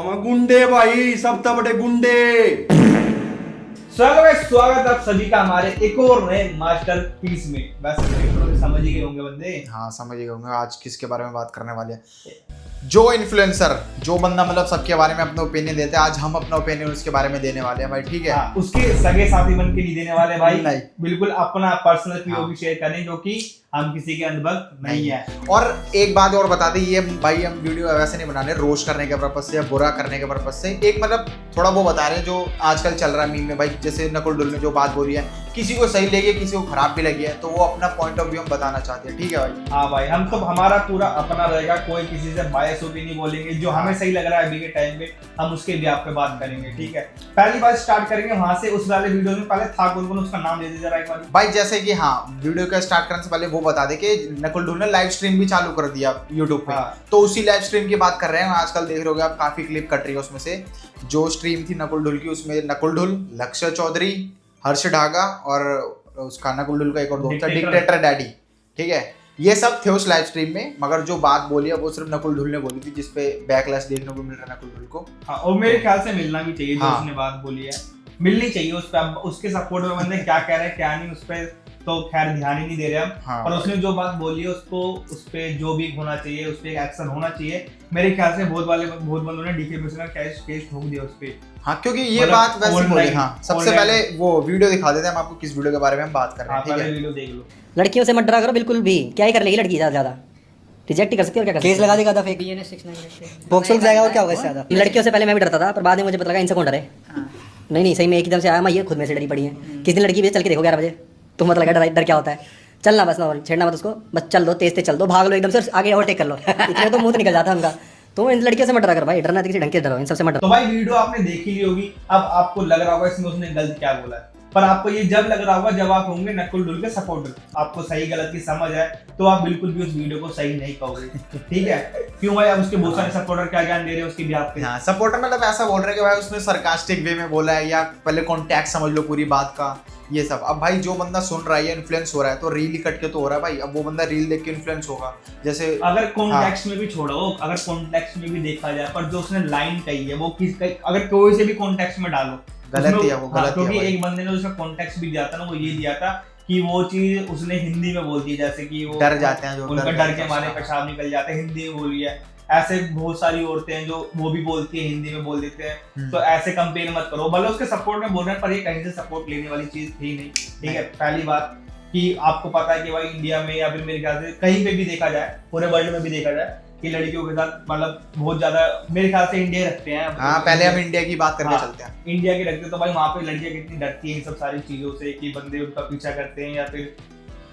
हम गुंडे भाई, सब तो बड़े गुंडे। स्वागत आप सभी का हमारे एक और नए मास्टर पीस में। वैसे समझ ही गए होंगे बंदे। हाँ समझ ही गए होंगे आज किसके बारे में बात करने वाले हैं। जो इन्फ्लुएंसर, जो बंदा मतलब सबके बारे में अपना ओपिनियन देता है, आज हम अपना ओपिनियन उसके बारे में देने वाले हैं भाई। ठीक है उसके सगे साथी बन के नहीं देने वाले भाई, नहीं। बिल्कुल अपना पर्सनल पीओवी शेयर करें, जो कि हम किसी के अंधभक्त नहीं है। और एक बात और बता दें, ये भाई हम वीडियो वैसे नहीं बना रहे रोस्ट करने के पर्पज से या बुरा करने के पर्पज से, एक मतलब थोड़ा वो बता रहे हैं जो आजकल चल रहा है मीम में भाई। जैसे नकुल डुल ने जो बात बोली है, किसी को सही लगी है, किसी को खराब भी लगी है, तो वो अपना पॉइंट ऑफ व्यू हम बताना चाहते हैं। ठीक है भाई। हाँ भाई, हम तो हमारा पूरा अपना रहेगा, कोई किसी से बायस होकर नहीं बोलेंगे। जो हमें सही लग रहा है अभी के टाइम पे, हम उसके भी आप पे बात करेंगे। ठीक है, पहली बात स्टार्ट करेंगे वहां से। उस वाले वीडियो में पहले था कौन, उसका नाम दे दे जरा एक बार भाई। जैसे कि हाँ, वीडियो का स्टार्ट करने से पहले वो बता दे कि नकुल ढुल ने लाइव स्ट्रीम भी चालू कर दिया यूट्यूब पे। तो उसी लाइव स्ट्रीम की बात कर रहे हैं। आजकल देख रहे हो आप, काफी क्लिप कट रही है उसमें से। जो स्ट्रीम थी नकुल ढुल की, उसमें नकुल ढुल, लक्ष्य चौधरी, हर्ष ढागा और उसका नकुल ढुल का एक और दोस्त था डिक्टेटर डैडी। ठीक है, ये सब थे उस लाइव स्ट्रीम में। मगर जो बात बोली है वो सिर्फ नकुल ढुल ने बोली थी, जिसपे बैकलैश देखने को मिल रहा है नकुल ढुल को। हाँ, और मेरे ख्याल से मिलना भी चाहिए। जो उसने बात बोली है मिलनी चाहिए उस पे। अब उसके सपोर्ट में बंदे क्या कह रहे हैं क्या नहीं, उस पे तो खैर ध्यान ही नहीं दे रहे हम। हाँ, और उसने जो बात बोली है उसको, उस पे जो भी होना चाहिए, उस पे एक्शन होना चाहिए। मेरे ख्याल से बहुत बंदों ने डिफेमेशन का केस ठोक दिया उस पे। हाँ, क्योंकि ये बात वैसे बोली। हाँ, सबसे पहले वो वीडियो दिखा देते हैं हम आपको, किस वीडियो के बारे में हम बात कर रहे हैं। ठीक है, वीडियो देख लो। लड़कियों से मत डरा करो बिल्कुल भी। क्या ही कर लेगी लड़की ज्यादा, रिजेक्ट ही कर सकती है और क्या कर सकती है। केस लगा देगा था, फेक बॉक्स लग जाएगा और क्या होगा इससे ज्यादा। लड़कियों से पहले मैं भी डरता था, पर बाद में मुझे पता लगा इनसे कौन डरे। नहीं सही में एकदम से आया, मैं ये खुद में से डरी पड़ी है। किस दिन लड़की भी चल के देखो 11 बजे, तो मतलब लगा डर क्या होता है। चलना बस, ना छेड़ना मत उसको, बस चल दो, तेज चल दो, भाग लो एकदम से, आगे ओवरटेक कर लो। इतने तो मुंह निकल जाता है उनका। तो इन लड़कियों से मत डरा कर भाई, डरना तो किसी ढंग के डरो, इन सबसे मत डरो। तो भाई वीडियो आपने देखी ली होगी, अब आपको लग रहा होगा इसमें उसने गलत क्या बोला है। पर आपको ये जब लग रहा होगा जब आप होंगे नकुल डुल के सपोर्टर, आपको सही गलत की समझ है, तो आप बिल्कुल भी उस वीडियो को सही नहीं कहोगे। ठीक है, क्यों भाई? अब उसके बहुत सारे सपोर्टर क्या ज्ञान दे रहे हैं उसकी भी आप पे। हाँ, सपोर्टर मतलब ऐसा बोल रहे हैं कि भाई उसने सरकास्टिक वे में बोला है, या पहले कॉन्टेक्स्ट समझ लो पूरी बात का, ये सब। अब भाई जो बंदा सुन रहा है, इन्फ्लुएंस हो रहा है, तो रील ही कट के तो हो रहा है भाई। अब वो बंदा रील देख के इन्फ्लुएंस होगा। जैसे अगर कॉन्टेक्स्ट में भी छोड़ो, अगर कॉन्टेक्स्ट में भी देखा जाए, पर जो उसने लाइन कही है वो अगर कोई से भी कॉन्टेक्स्ट में डालो, गलत है वो, गलत। क्योंकि एक बंदे ने उसका कॉन्टेक्स्ट भी दिया था ना, वो ये दिया था कि वो चीज उसने हिंदी में बोल दी, जैसे कि वो डर जाते हैं, जो उनका डर के मारे पेशाब निकल जाते हैं, हिंदी में बोली है। ऐसे बहुत सारी औरतें हैं जो वो भी बोलती है, हिंदी में बोल देते हैं। तो ऐसे कंपेयर मत करो। भले उसके सपोर्ट में बोल रहे हैं, पर ये कहीं से सपोर्ट लेने वाली चीज थी नहीं। ठीक है, पहली बात कि आपको पता है कि भाई इंडिया में, या फिर मेरे ख्याल से कहीं पे भी देखा जाए, पूरे वर्ल्ड में भी देखा जाए, कि लड़कियों के साथ मतलब बहुत ज्यादा मेरे ख्याल से इंडिया रखते हैं। हाँ, पहले हम इंडिया की बात करके चलते हैं। इंडिया की रखते हैं, तो भाई वहाँ पे लड़कियां कितनी डरती हैं इन सब सारी चीजों से, कि बंदे उनका पीछा करते हैं, या फिर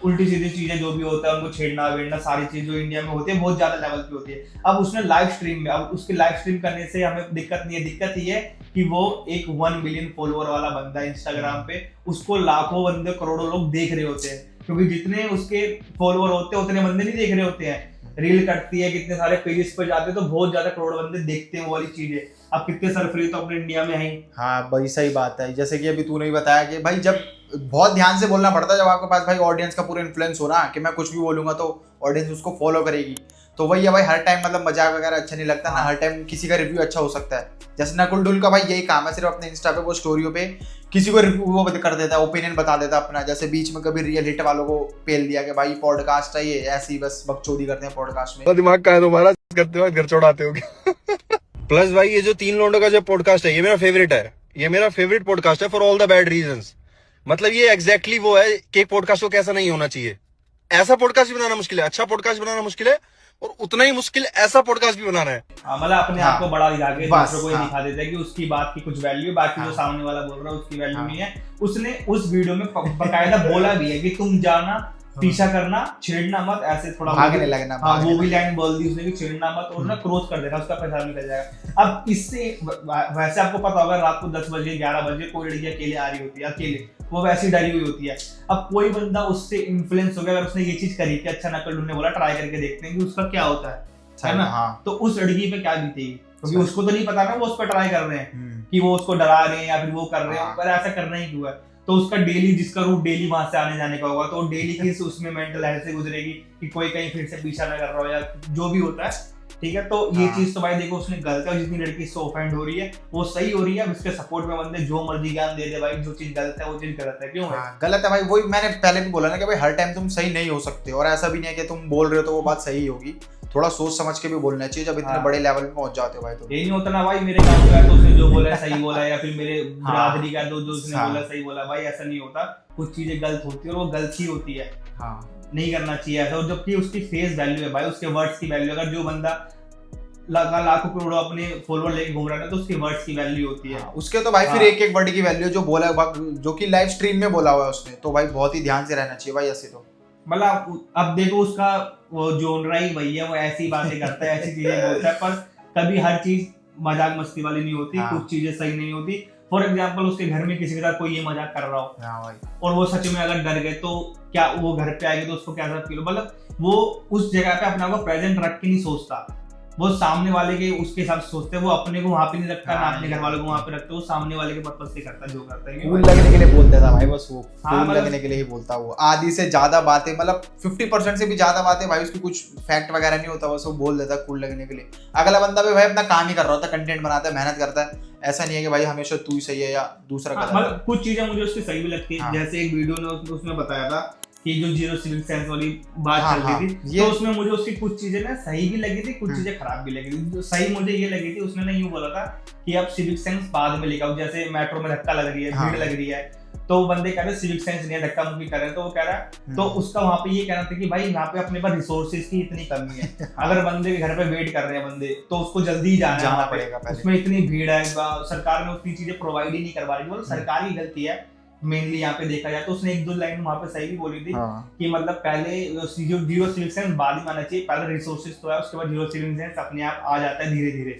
उल्टी सीधी चीजें जो भी होता है उनको छेड़ना वेड़ना, सारी चीज जो इंडिया में होती है बहुत ज्यादा लेवल पे होती है। अब उसने लाइव स्ट्रीम में, अब उसके लाइव स्ट्रीम करने से हमें दिक्कत नहीं है। दिक्कत ये है कि वो एक 1 मिलियन फॉलोअर वाला बंदा है इंस्टाग्राम पे, उसको लाखों बंदे, करोड़ों लोग देख रहे होते हैं। क्योंकि जितने उसके फॉलोअर होते हैं उतने बंदे नहीं देख रहे होते हैं। रील कटती है, कितने सारे पेजेस पे जाते हैं, तो बहुत ज्यादा करोड़ बंदे देखते हैं वो वाली चीजें। अब कितने सरफरी तो अपने इंडिया में है। हाँ भाई, सही बात है। जैसे कि अभी तूने भी बताया कि भाई जब बहुत ध्यान से बोलना पड़ता है, जब आपके पास भाई ऑडियंस का पूरा इन्फ्लुएंस हो रहा है कि मैं कुछ भी बोलूंगा तो ऑडियंस उसको फॉलो करेगी। तो वही है भाई, हर टाइम मतलब मजाक वगैरह अच्छा नहीं लगता ना, हर टाइम किसी का रिव्यू अच्छा हो सकता है। जैसे नकुल डुल का भाई यही काम है, सिर्फ अपने इंस्टा पे वो स्टोरियों पे किसी को रिव्यू वो कर देता है, ओपिनियन बता देता है अपना। जैसे बीच में कभी रियल हिट वालों को पेल दिया कि भाई पॉडकास्ट है ये, ऐसे ही बस बकचोदी करते हैं पॉडकास्ट में। दिमाग का है तुम्हारा, करते हो घर छोड़ाते हो। प्लस भाई ये जो 3 लोगों का जो पॉडकास्ट है, ये मेरा फेवरेट है। ये मेरा फेवरेट पॉडकास्ट है for all the bad reasons. मतलब ये एग्जैक्टली वो है कि एक पॉडकास्ट को कैसा नहीं होना चाहिए। ऐसा पॉडकास्ट भी बनाना मुश्किल है, अच्छा पॉडकास्ट बनाना मुश्किल है, और उतना ही मुश्किल ऐसा पॉडकास्ट भी बनाना है। मतलब अपने आप को बड़ा दिखा के दूसरों को दिखा देता है कि उसकी बात की कुछ वैल्यू है, बाकी जो सामने वाला बोल रहा है उसकी वैल्यू नहीं है। उसने उस वीडियो में बकायदा बोला भी है कि तुम जाना, पीछा करना, छेड़ना मत, ऐसे थोड़ा भागने लगना। हाँ, वो भी लाइन बोल दी उसने कि छेड़ना मत, और ना क्रॉस कर देना, उसका पेशाब निकल जाएगा। अब इससे वैसे आपको पता होगा, रात को 10 बजे 11 बजे कोई लड़की अकेले आ रही होती है, अकेले वो वैसी डरी हुई होती है। अब कोई बंदा उससे इन्फ्लुएंस हो गया, अगर उसने ये चीज करी कि अच्छा नकुल ने बोला ट्राई करके देखते हैं कि उसका क्या होता है ना। हाँ। तो उस लड़की पे क्या बीतेगी, क्योंकि उसको तो नहीं पता ना वो उस पर ट्राई कर रहे हैं कि वो उसको डरा रहे हैं या फिर वो कर रहे हैं, पर ऐसा करना ही क्यों है। तो उसका डेली, जिसका रूट डेली वहां से आने जाने का होगा, तो डेली की उसमें मेंटल हेल्थ से गुजरेगी कि कोई कहीं फिर से पीछा ना कर रहा हो, या जो भी होता है ठीक है, तो ये चीज तो भाई देखो उसने गलत है, जितनी लड़की इससे ऑफेंड हो रही है वो सही हो रही है, अब इसके सपोर्ट में बंदे जो मर्जी ज्ञान दे दे भाई, जो चीज गलत है वो चीज गलत है, क्यों है? गलत है भाई, वही मैंने पहले भी बोला ना कि भाई हर टाइम तुम सही नहीं हो सकते, और ऐसा भी नहीं है कि तुम बोल रहे हो तो वो बात सही होगी, थोड़ा सोच समझ के भी बोलना चाहिए जब इतने बड़े लेवल पे पहुंच जाते हो भाई। तो यही नहीं होता ना भाई, मेरे गाँव का है तो उसने जो बोला है सही बोला है, या फिर मेरे बरादरी का जो उसने बोला सही बोला, भाई ऐसा नहीं होता, कुछ चीजें गलत होती है और वो गलत ही होती है, नहीं करना चाहिए ऐसा। और जबकि उसकी फेस वैल्यू है भाई, उसके वर्ड्स की वैल्यू, अगर जो बंदा लाखों करोड़ों अपने फॉलोअर लेके घूम रहा है तो उसके वर्ड्स की वैल्यू होती है। उसके तो भाई फिर एक एक वर्ड की वैल्यू जो बोला जो कि लाइव स्ट्रीम में बोला हुआ है उसने, तो भाई बहुत ही ध्यान से रहना चाहिए भाई ऐसे। तो मतलब अब देखो उसका वो जोनरा ही वही है, वो ऐसी बातें करता है, ऐसी चीजें बोलता है, पर कभी हर चीज मजाक मस्ती वाली नहीं होती, कुछ चीजें सही नहीं होती। फॉर एग्जाम्पल उसके घर में किसी के साथ कोई ये मजाक कर रहा हो और वो सच में अगर डर गए तो क्या वो घर पे आएंगे तो उसको कैसा फील हो, मतलब वो उस जगह पे अपने आप को प्रेजेंट रख के नहीं सोचता, वो सामने वाले के उसके हिसाब से सोचते हैं, वो अपने को वहां पे नहीं रखता, ना अपने घर वालों को वहां पे रखते, वो सामने वाले के पर्पस से करता है जो करता है, कूल लगने के लिए बोलता था भाई, बस वो कूल लगने के लिए ही बोलता। वो आधी से ज्यादा बातें, मतलब 50% से भी ज्यादा बातें भाई उसकी कुछ फैक्ट वगैरह नहीं होता, बस वो बोल देता कूल लगने के लिए। अगला बंदा भी भाई अपना काम ही कर रहा होता है, कंटेंट बनाता है, मेहनत करता है, ऐसा नहीं है कि भाई हमेशा तू ही सही है या दूसरा गलत है। मतलब कुछ चीजें मुझे उसकी सही भी लगती है, जैसे एक वीडियो ने उसमें बताया था कि जो जीरो सिविक सेंस वाली बात चल रही थी, तो उसमें मुझे उसकी कुछ चीजें ना सही भी लगी थी, कुछ चीजें खराब भी लगी थी। जो सही मुझे ये लगी थी, उसने ना यूं बोला था कि अब सिविक सेंस बाद में लेकर आओ, जैसे मेट्रो में धक्का लग रही है, भीड़ लग रही है, तो बंदे कह रहे सिविक सेंस नहीं है, धक्का मुक्की कर रहे हैं, तो वो कह रहा है, तो उसका वहां पे ये कहना था कि भाई यहाँ पे अपने पास रिसोर्सेज की इतनी कमी है, अगर बंदे के घर पे वेट कर रहे हैं बंदे, तो उसको जल्दी जाना पड़ेगा, उसमें इतनी भीड़ है, सरकार ने उतनी चीजें प्रोवाइड ही नहीं करवा रही, मतलब सरकार की गलती है मेनली यहाँ पे देखा जाए तो। उसने एक दो लाइन वहां पे सही भी बोली थी कि मतलब पहले जो जीरो सिविक सेंस बाद में आना चाहिए, पहले रिसोर्सेज तो है, उसके बाद जीरो सिविक सेंस अपने आप आ जाता है धीरे धीरे।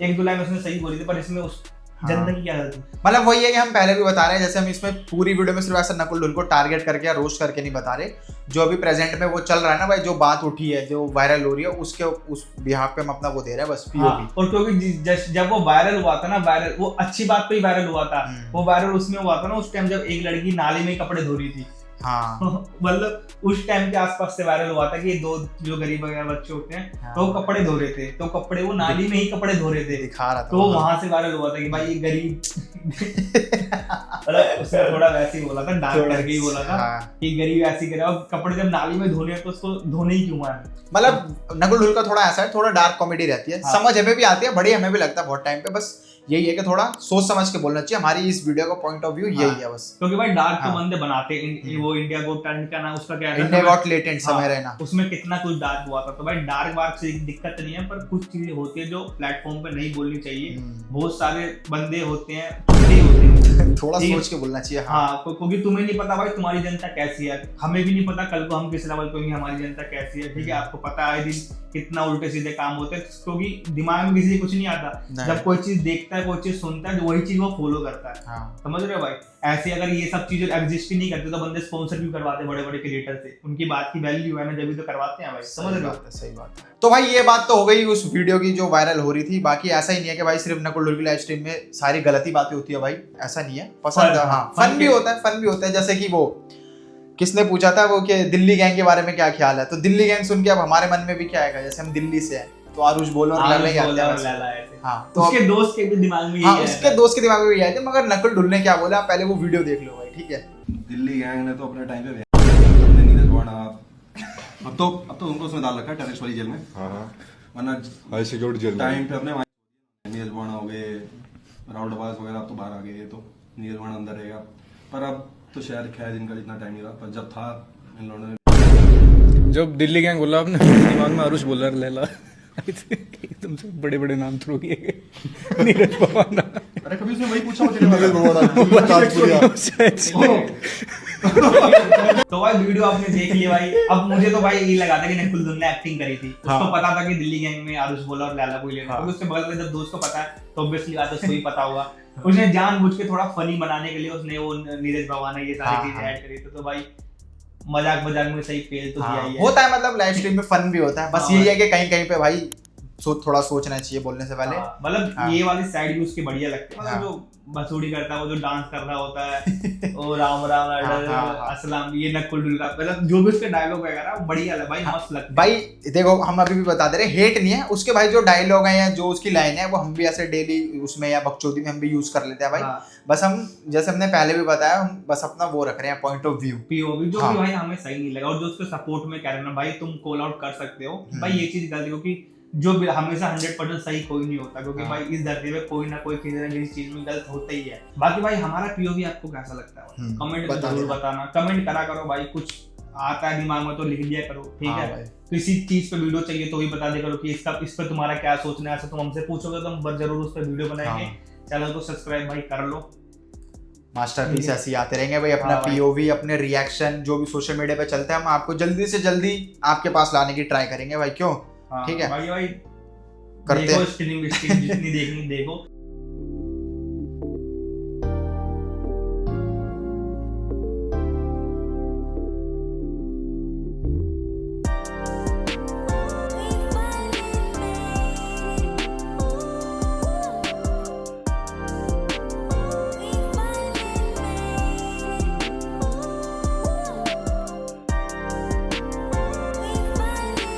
एक दो लाइन उसने सही बोली थी, पर इसमें उस जनता की क्या गलती? मतलब वही है कि हम पहले भी बता रहे हैं, जैसे हम इसमें पूरी वीडियो में सिर्फ ऐसा नकुल ढुल को टारगेट करके या रोस्ट करके नहीं बता रहे, जो अभी प्रेजेंट में वो चल रहा है ना भाई, जो बात उठी है, जो वायरल हो रही है, उसके उस बिहाफ पे हम अपना वो दे रहे हैं बस पीओवी। और क्योंकि जब वो वायरल हुआ था ना, वायरल वो अच्छी बात पे ही वायरल हुआ था, वो वायरल उसमें हुआ था ना उस टाइम जब एक लड़की नाली में कपड़े धो रही थी, मतलब उस टाइम के आसपास से वायरल हुआ था कि दो जो गरीब वगैरह बच्चे होते हैं तो कपड़े धो रहे थे, तो कपड़े वो नाली में ही कपड़े धो रहे थे, दिखा रहा था, तो वहां से वायरल हुआ था कि भाई ये गरीब उसने थोड़ा वैसे ही बोला था, डार्क करके ही बोला था कि गरीब ऐसे करे, अब कपड़े जब नाली में धोने हैं तो उसको धोने ही क्यों है। मतलब नकुल ढुल का थोड़ा ऐसा है, थोड़ा डार्क कॉमेडी रहती है, समझ हमें भी आती है, बढ़िया हमें भी लगता है बहुत टाइम पे, बस यही है कि थोड़ा सोच समझ के बोलना चाहिए, हमारी इस वीडियो का पॉइंट ऑफ व्यू यही है बस। क्योंकि भाई डार्क तो बंदे बनाते हैं, वो इंडिया गॉट टैलेंट का ना उसका क्या है, इंडिया गॉट लेटेंट समय रहना, उसमें कितना कुछ डार्क हुआ था, तो भाई डार्क वार्क से दिक्कत नहीं है, पर कुछ चीजें होती है जो प्लेटफॉर्म पे नहीं बोलनी चाहिए, बहुत सारे बंदे होते हैं थोड़ा सोच के बोलना चाहिए। हाँ, क्योंकि तुम्हें नहीं पता भाई तुम्हारी जनता कैसी है, हमें भी नहीं पता कल को हम किस लेवल पे होंगे, हमारी जनता कैसी है, ठीक है, आपको पता है दिन कितना उल्टे सीधे काम होते हैं, क्योंकि दिमाग में किसी कुछ नहीं आता, जब कोई चीज देखता है, कोई चीज सुनता है, वही चीज वो फॉलो करता है, समझ रहे हो भाई। ऐसे अगर ये सब चीजें एग्जिस्ट ही नहीं करते तो बंदे स्पॉन्सर क्यों करवाते बड़े बड़े क्रिएटर से, उनकी बात की वैल्यू है ना, जब भी तो करवाते हैं भाई, समझ रहे हो। सही बात है। तो भाई ये बात तो हो गई उस वीडियो की जो वायरल हो रही थी, बाकी ऐसा ही नहीं है कि भाई सिर्फ नकुल ढुल की लाइव स्ट्रीम में सारी गलती बातें होती है भाई, ऐसा नहीं है, पसंद फन भी होता है, फन भी होता है। जैसे कि वो किसने पूछा था वो कि दिल्ली गैंग के बारे में क्या ख्याल है, तो दिल्ली गैंग सुन के अब हमारे मन में भी क्या आएगा, जैसे हम दिल्ली से हैं तो आरुष बोलो और लैला ही आते हैं। हाँ, तो उसके दोस्त के दिमाग में यही आए थे, मगर नकुल ढुल ने क्या बोला आप पहले वो वीडियो देख लो भाई, ठीक है। दिल्ली गैंग ने तो अपने टाइम पे अपने नीरज बाणा, अब तो उनको उसमें डाल रखा है टेररिस्ट वाली जेल में, वरना हाई सिक्योरिटी जेल टाइम पे अपने नीरज बाणा हो गए, राउंड अब्बास वगैरह, अब तो बाहर आ गए, तो नीरज बाणा अंदर रहेगा, पर अब तो शायद खैर इनका इतना टाइम नहीं रहा, पर जब था इन लोगों ने जब दिल्ली गैंग बोला आपने दिमाग में आरुष बोला लैला, एकदम से बड़े बड़े नाम थ्रो किए गए, नीरज बाबा। अरे कभी उसने वही पूछा तो भाई वीडियो आपने देख लिया भाई, अब मुझे तो भाई ये लगा था कि नकुल ढुल ने एक्टिंग करी थी, उसको पता था कि दिल्ली गैंग में आरुष बोला और लैला कोई लेना, क्योंकि उसके बगल में जब दोस्त को पता है तो ऑब्वियसली बात है उसको ही पता होगा, उसने जानबूझ के थोड़ा फनी बनाने के लिए उसने वो नीरज बाबा ने ये सारी चीजें ऐड करी थी, तो भाई मजाक में सही फेल तो किया ही है। होता है, मतलब लाइव स्ट्रीम में फन भी होता है, बस यही है कि कहीं कहीं पे भाई थोड़ा सोचना चाहिए बोलने से पहले। मतलब हाँ। ये वाली साइड भी उसकी बढ़िया लगती है, मतलब हाँ। जो बसूड़ी करता है, वो जो डांस कर रहा होता है ओ राम राम अस्सलाम, ये नकुल डुल का, मतलब जो भी उसके डायलॉग वगैरह वो बढ़िया है भाई, मस्त लगता है भाई देखो हम अभी भी बता दे रहे, हेट नहीं है उसके भाई, जो डायलॉग है या जो उसकी लाइन है वो हम भी ऐसे डेली उसमें या बकचोदी में हम भी यूज कर लेते हैं भाई। हाँ। बस हम जैसे हमने पहले भी बताया, हम बस अपना वो रख रहे हैं पॉइंट ऑफ व्यू। पीओवी जो हाँ। भी भाई हमें सही नहीं लगा, और जो उसके सपोर्ट में कह रहे हैं ना भाई, तुम कॉल आउट कर सकते हो भाई, ये चीज गलती, क्योंकि जो भी हमेशा 100% सही कोई नहीं होता, क्योंकि हाँ। भाई इस धरती पे कोई ना कोई किसी न किसी चीज में गलत होता ही है। बाकी भाई हमारा पीओवी आपको कैसा लगता है कमेंट में बता जरूर देना। बताना, कमेंट करा करो भाई, कुछ आता है दिमाग में तो लिख दिया करो, ठीक हाँ है। भाई। किसी चीज पे वीडियो चाहिए तो भी बता दिया करो कि इस पर तुम्हारा क्या सोचना है, ऐसा तुम हमसे पूछोगे तो हम जरूर उस पर वीडियो बनाएंगे। हाँ। चैनल को सब्सक्राइब भाई कर लो। मास्टरपीस ऐसे ही आते रहेंगे भाई, अपना हाँ भाई। पीओवी अपने रिएक्शन जो भी सोशल मीडिया पे चलता है हम आपको जल्दी से जल्दी आपके पास लाने की ट्राई करेंगे भाई, क्यों? हाँ, ठीक है। भाई करते देखो हैं। स्ट्रीमिंग जितनी देखनी देखो।